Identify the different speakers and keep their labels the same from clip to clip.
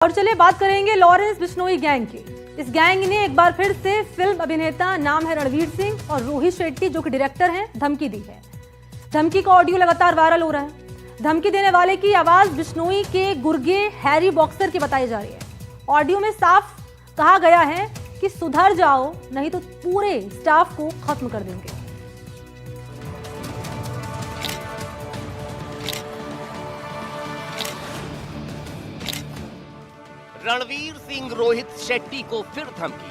Speaker 1: और चलिए बात करेंगे लॉरेंस बिश्नोई गैंग की। इस गैंग ने एक बार फिर से फिल्म अभिनेता, नाम है रणवीर सिंह, और रोहित शेट्टी जो कि डायरेक्टर हैं, धमकी दी है। धमकी का ऑडियो लगातार वायरल हो रहा है। धमकी देने वाले की आवाज बिश्नोई के गुर्गे हैरी बॉक्सर की बताई जा रही है। ऑडियो में साफ कहा गया है कि सुधर जाओ नहीं तो पूरे स्टाफ को खत्म कर देंगे।
Speaker 2: रणवीर सिंह रोहित शेट्टी को फिर धमकी।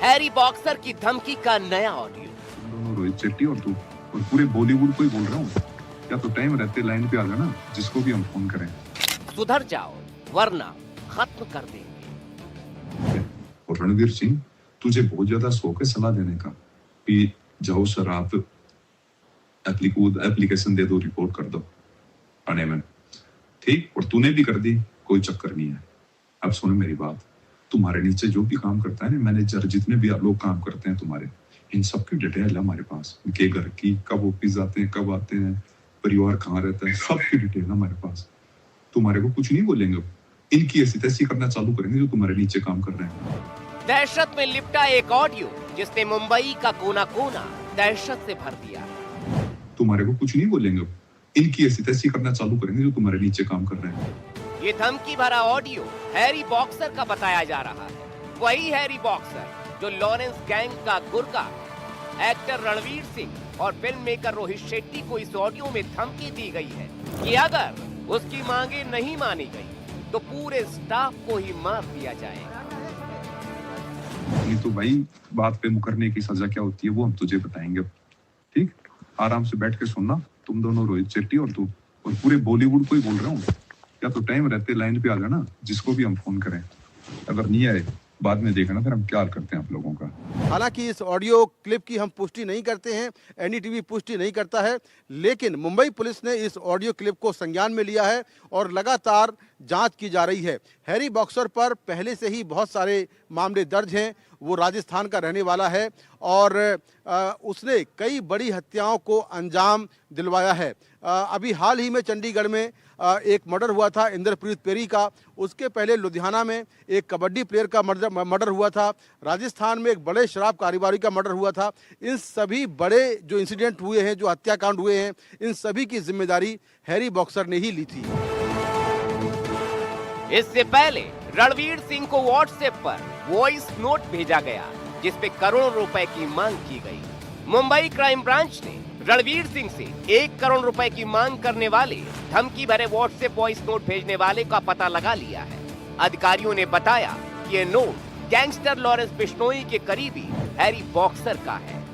Speaker 2: हैरी बॉक्सर की धमकी का नया ऑडियो।
Speaker 3: दोनों रोहित शेट्टी और तू और पूरे बॉलीवुड को ही बोल रहा हूँ, या तो टाइम रहते लाइन पे आ जाना, जिसको भी हम फोन करें।
Speaker 2: सुधर जाओ वरना खत्म कर देंगे।
Speaker 3: और रणवीर सिंह, तुझे बहुत ज्यादा शौक है सलाह देने का कि जाओ सर आप एप्लीकेशन दे दो, रिपोर्ट कर दो थाने में, ठीक। और तूने भी कर दी, कोई चक्कर नहीं है। अब सुन मेरी बात, तुम्हारे नीचे जो भी काम करता है ना, मैनेजर जितने भी लोग काम करते हैं तुम्हारे, इन सबकी डिटेल है हमारे पास। इनके घर की, कब ऑफिस जाते हैं, कब आते हैं, परिवार कहाँ रहता है, सबकी डिटेल है हमारे पास। तुम्हारे को कुछ नहीं बोलेंगे, इनकी ऐसी तैसी करना चालू करेंगे जो तुम्हारे नीचे काम कर रहे हैं।
Speaker 2: दहशत में लिपटा एक ऑडियो जिसने मुंबई का कोना कोना दहशत से भर दिया।
Speaker 3: तुम्हारे को कुछ नहीं बोलेंगे, इनकी ऐसी तैसी करना चालू करेंगे जो तुम्हारे नीचे काम कर रहे हैं।
Speaker 2: ये धमकी भरा ऑडियो हैरी बॉक्सर का बताया जा रहा है। वही हैरी बॉक्सर जो लॉरेंस गैंग का गुर्गा। एक्टर रणवीर सिंह और फिल्म मेकर रोहित शेट्टी को इस ऑडियो में धमकी दी गई है कि अगर उसकी मांगे नहीं मानी गई तो पूरे स्टाफ को ही मार दिया जाएगा।
Speaker 3: नहीं तो भाई, बात पे मुकरने की सजा क्या होती है वो हम तुझे बताएंगे, ठीक। आराम से बैठ के सुनना, तुम दोनों रोहित शेट्टी और तू और पूरे बॉलीवुड को ही बोल रहा हूँ, या तो टाइम रहते लाइन पे आ जाना, जिसको भी हम फोन करें। अगर नहीं आए बाद में देखना फिर हम क्या करते हैं आप लोगों का।
Speaker 4: हालांकि इस ऑडियो क्लिप की हम पुष्टि नहीं करते हैं, एनडीटीवी पुष्टि नहीं करता है, लेकिन मुंबई पुलिस ने इस ऑडियो क्लिप को संज्ञान में लिया है और लगातार जांच की जा रही है। हैरी बॉक्सर पर पहले से ही बहुत सारे मामले दर्ज हैं। वो राजस्थान का रहने वाला है और उसने कई बड़ी हत्याओं को अंजाम दिलवाया है। अभी हाल ही में चंडीगढ़ में एक मर्डर हुआ था इंद्रप्रीत पेरी का। उसके पहले लुधियाना में एक कबड्डी प्लेयर का मर्डर हुआ था। राजस्थान में एक बड़े शराब कारोबारी का मर्डर हुआ था। इन सभी बड़े जो इंसिडेंट हुए हैं, जो हत्याकांड हुए हैं, इन सभी की जिम्मेदारी हैरी बॉक्सर ने ही ली थी।
Speaker 2: इससे पहले रणवीर सिंह को व्हाट्सएप पर वॉइस नोट भेजा गया जिसपे करोड़ों रुपए की मांग की गई। मुंबई क्राइम ब्रांच ने रणवीर सिंह से 1 करोड़ रुपए की मांग करने वाले धमकी भरे व्हाट्सएप वॉइस नोट भेजने वाले का पता लगा लिया है। अधिकारियों ने बताया कि ये नोट गैंगस्टर लॉरेंस बिश्नोई के करीबी हैरी बॉक्सर का है।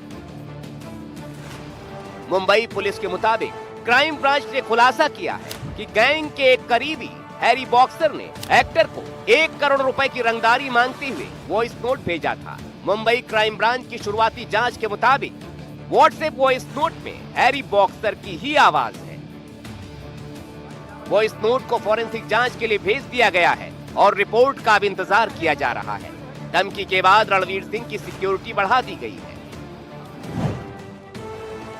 Speaker 2: मुंबई पुलिस के मुताबिक क्राइम ब्रांच ने खुलासा किया है कि गैंग के एक करीबी हैरी बॉक्सर ने एक्टर को 1 करोड़ रुपए की रंगदारी मांगते हुए वॉइस नोट भेजा था। मुंबई क्राइम ब्रांच की शुरुआती जांच के मुताबिक व्हाट्सएप वॉइस नोट में हैरी बॉक्सर की ही आवाज है। वॉइस नोट को फॉरेंसिक जांच के लिए भेज दिया गया है और रिपोर्ट का भी इंतजार किया जा रहा है। धमकी के बाद रणवीर सिंह की सिक्योरिटी बढ़ा दी गई है।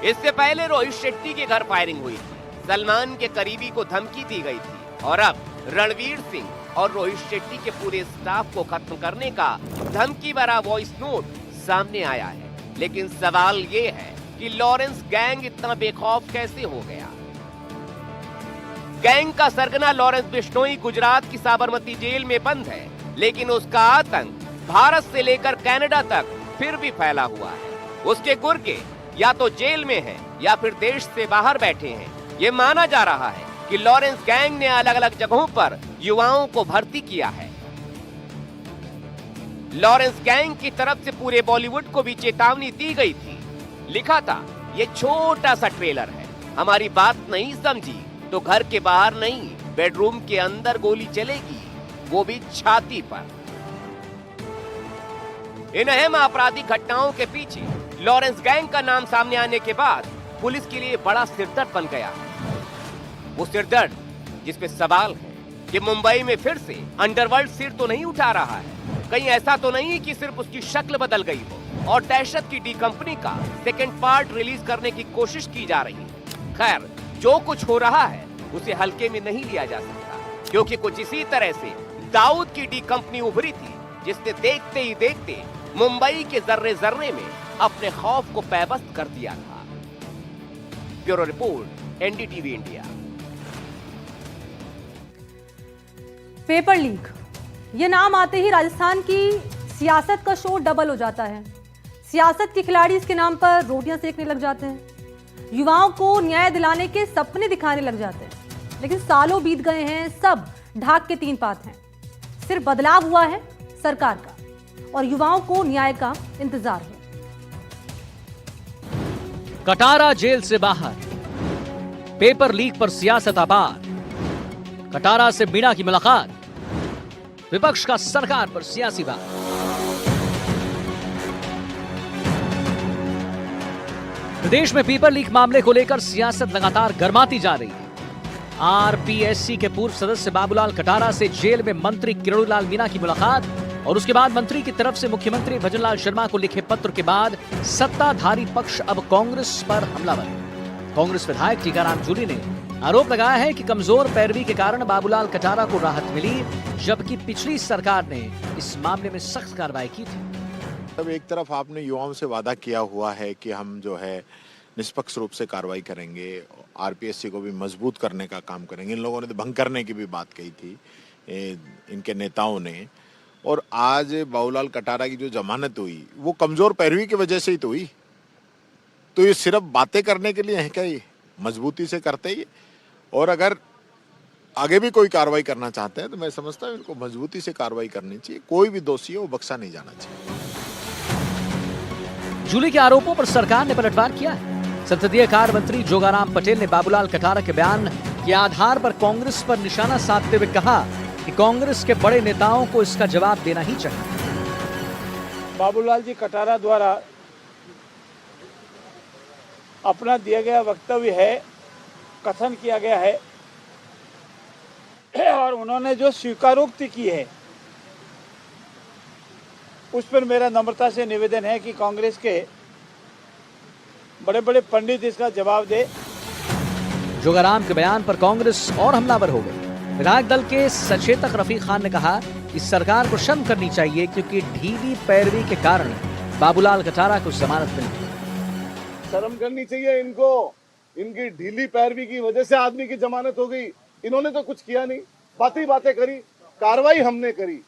Speaker 2: इससे पहले रोहित शेट्टी के घर फायरिंग हुई थी। सलमान के करीबी को धमकी दी गई थी और अब रणवीर सिंह और रोहित शेट्टी के पूरे स्टाफ को खत्म करने का धमकी भरा वॉइस नोट सामने आया है। लेकिन सवाल ये है कि लॉरेंस गैंग इतना बेखौफ कैसे हो गया। गैंग का सरगना लॉरेंस बिश्नोई गुजरात की साबरमती जेल में बंद है, लेकिन उसका आतंक भारत से लेकर कनाडा तक फिर भी फैला हुआ है। उसके गुर्गे या तो जेल में हैं या फिर देश से बाहर बैठे हैं। ये माना जा रहा है कि लॉरेंस गैंग ने अलग अलग जगहों पर युवाओं को भर्ती किया है। लॉरेंस गैंग की तरफ से पूरे बॉलीवुड को भी चेतावनी दी गई थी। लिखा था, ये छोटा सा ट्रेलर है, हमारी बात नहीं समझी तो घर के बाहर नहीं, बेडरूम के अंदर गोली चलेगी, वो भी छाती पर। इन अहम आपराधिक घटनाओं के पीछे लॉरेंस गैंग का नाम सामने आने के बाद पुलिस के लिए बड़ा सिरदर्द बन गया। वो सिरदर्द जिसपे सवाल है कि मुंबई में फिर से अंडरवर्ल्ड सिर तो नहीं उठा रहा है। कहीं ऐसा तो नहीं कि सिर्फ उसकी शक्ल बदल गई हो और दहशत की डी कंपनी का सेकंड पार्ट रिलीज करने की कोशिश की जा रही है। खैर, जो कुछ हो रहा है उसे हल्के में नहीं लिया जा सकता, क्योंकि कुछ इसी तरह से दाऊद की डी कंपनी उभरी थी, जिसने देखते ही देखते मुंबई के जर्रे जर्रे में अपने खौफ को पैबस्त कर दिया था। Bureau report, NDTV India.
Speaker 1: Paper leak, ये नाम आते ही राजस्थान की सियासत का शोर डबल हो जाता है। सियासत के खिलाड़ी इसके नाम पर रोटियां सेकने लग जाते हैं, युवाओं को न्याय दिलाने के सपने दिखाने लग जाते हैं। लेकिन सालों बीत गए हैं, सब ढाक के तीन पात हैं। सिर्फ बदलाव हुआ है सरकार का और युवाओं को न्याय का इंतजार है।
Speaker 5: कटारा जेल से बाहर, पेपर लीक पर सियासत आबाद। कटारा से मीणा की मुलाकात, विपक्ष का सरकार पर सियासी बात। प्रदेश में पेपर लीक मामले को लेकर सियासत लगातार गर्माती जा रही है। आरपीएससी के पूर्व सदस्य बाबूलाल कटारा से जेल में मंत्री किरोड़ीलाल मीणा की मुलाकात और उसके बाद मंत्री की तरफ से मुख्यमंत्री भजनलाल शर्मा को लिखे पत्र के बाद सत्ताधारी पक्ष अब कांग्रेस पर हमलावर है। कांग्रेस विधायक टीकाराम जूली ने आरोप लगाया है कि कमजोर पैरवी के कारण बाबूलाल कटारा को राहत मिली, जबकि पिछली सरकार ने इस मामले में सख्त कार्रवाई की थी।
Speaker 6: अब एक तरफ आपने युवाओं से वादा किया हुआ है कि हम जो है निष्पक्ष रूप से कार्रवाई करेंगे, आरपीएससी को भी मजबूत करने का काम करेंगे। इन लोगों ने तो भंग करने की भी बात कही थी इनके नेताओं ने। और आज बाबूलाल कटारा की जो जमानत हुई वो कमजोर पैरवी की वजह से ही तो हुई। तो ये सिर्फ बातें करने के लिए है क्या? ये मजबूती से करते ही। और अगर आगे भी कोई कार्रवाई करना चाहते हैं तो मैं समझता हूँ इनको मजबूती से कार्रवाई करनी चाहिए। कोई भी दोषी है वो बख्शा नहीं जाना चाहिए।
Speaker 5: जूली के आरोपों पर सरकार ने पलटवार किया है। संसदीय कार्य मंत्री जोगाराम पटेल ने बाबूलाल कटारा के बयान के आधार पर कांग्रेस पर निशाना साधते हुए कहा कि कांग्रेस के बड़े नेताओं को इसका जवाब देना ही चाहिए।
Speaker 7: बाबूलाल जी कटारा द्वारा अपना दिया गया वक्तव्य है, कथन किया गया है और उन्होंने जो स्वीकारोक्ति की है उस पर मेरा नम्रता से निवेदन है कि कांग्रेस के बड़े बड़े पंडित इसका जवाब दे।
Speaker 5: जोगाराम के बयान पर कांग्रेस और हमलावर हो गई। विधायक दल के सचेतक रफीक खान ने कहा कि सरकार को शर्म करनी चाहिए, क्योंकि ढीली पैरवी के कारण बाबूलाल कटारा को जमानत मिली।
Speaker 8: शर्म करनी चाहिए इनको। इनकी ढीली पैरवी की वजह से आदमी की जमानत हो गई। इन्होंने तो कुछ किया नहीं, बातें करी। कार्रवाई हमने करी,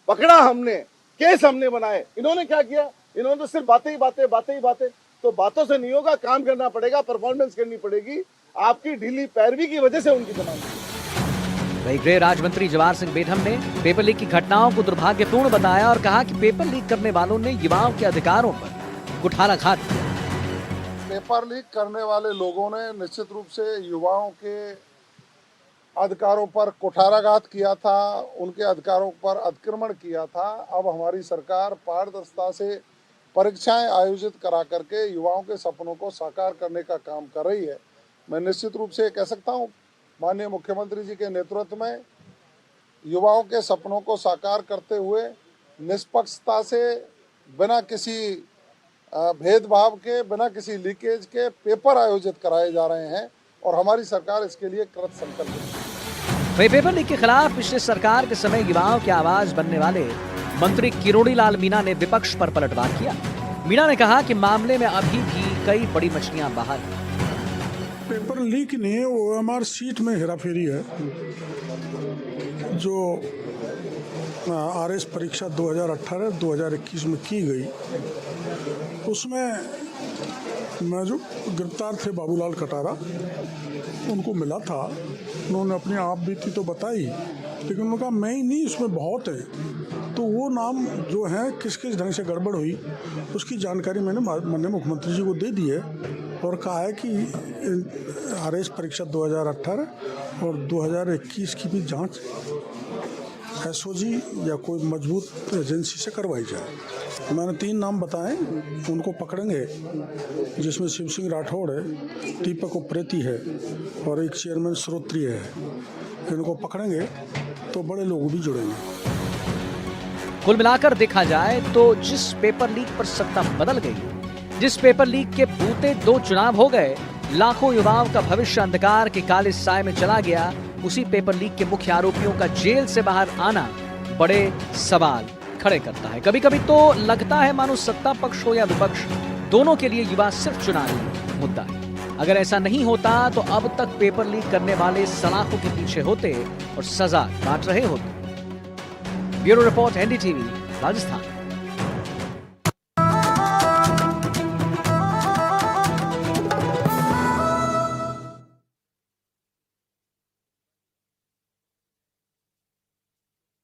Speaker 8: पकड़ा हमने, केस हमने बनाए। इन्होंने क्या किया? इन्होंने तो सिर्फ बातें ही बातें। तो बातों से नहीं होगा, काम करना पड़ेगा, परफॉर्मेंस करनी पड़ेगी। आपकी ढीली पैरवी की वजह से उनकी जमानत।
Speaker 5: वहीं गृह राज्य मंत्री जवाहर सिंह बेढम ने पेपर लीक की घटनाओं को दुर्भाग्यपूर्ण बताया और कहा कि पेपर लीक करने वालों ने युवाओं के अधिकारों पर कुठाराघात किया।
Speaker 9: पेपर लीक करने वाले लोगों ने निश्चित रूप से युवाओं के अधिकारों पर कुठाराघात किया था, उनके अधिकारों पर अतिक्रमण किया था। अब हमारी सरकार पारदर्शिता से परीक्षाएं आयोजित करा करके युवाओं के सपनों को साकार करने का काम कर रही है। मैं निश्चित रूप से कह सकता हूं, माननीय मुख्यमंत्री जी के नेतृत्व में युवाओं के सपनों को साकार करते हुए निष्पक्षता से, बिना किसी भेदभाव के, बिना किसी लीकेज के पेपर आयोजित कराए जा रहे हैं और हमारी सरकार इसके लिए कृत संकल्प है।
Speaker 5: वहीं पेपर लीक के खिलाफ पिछले सरकार के समय युवाओं की आवाज बनने वाले मंत्री किरोड़ीलाल मीणा ने विपक्ष पर पलटवार किया। मीणा ने कहा कि मामले में अभी भी कई बड़ी मछलियां बाहर हैं।
Speaker 10: पेपर लीक नहीं, ओएमआर सीट में हेराफेरी है। जो आरएस परीक्षा 2018-2021 में की गई, उसमें मैं जो गिरफ्तार थे बाबूलाल कटारा, उनको मिला था। उन्होंने अपनी आप बीती तो बताई, लेकिन उन्होंने कहा मैं ही नहीं, इसमें बहुत है। तो वो नाम जो है किस किस ढंग से गड़बड़ हुई उसकी जानकारी मैंने माननीय मुख्यमंत्री जी को दे दी है और कहा है कि आरएस परीक्षा 2018 और 2021 की भी जांच एसओजी या कोई मजबूत एजेंसी से करवाई जाए। मैंने 3 नाम बताए, उनको पकड़ेंगे, जिसमें शिव सिंह राठौड़ है, दीपक उप्रेती है और एक चेयरमैन श्रोत्रिय है। इनको पकड़ेंगे तो बड़े लोग भी जुड़ेंगे।
Speaker 5: कुल मिलाकर देखा जाए तो जिस पेपर लीक पर सत्ता बदल गई, जिस पेपर लीक के बूते 2 चुनाव हो गए, लाखों युवाओं का भविष्य अंधकार के काले साए में चला गया। उसी पेपर लीक के मुख्य आरोपियों का जेल से बाहर आना बड़े सवाल खड़े करता है। कभी कभी तो लगता है मानो सत्ता पक्ष हो या विपक्ष, दोनों के लिए युवा सिर्फ चुनावी मुद्दा है। अगर ऐसा नहीं होता तो अब तक पेपर लीक करने वाले सलाखों के पीछे होते और सजा काट रहे होते। Bureau report, NDTV, Rajasthan.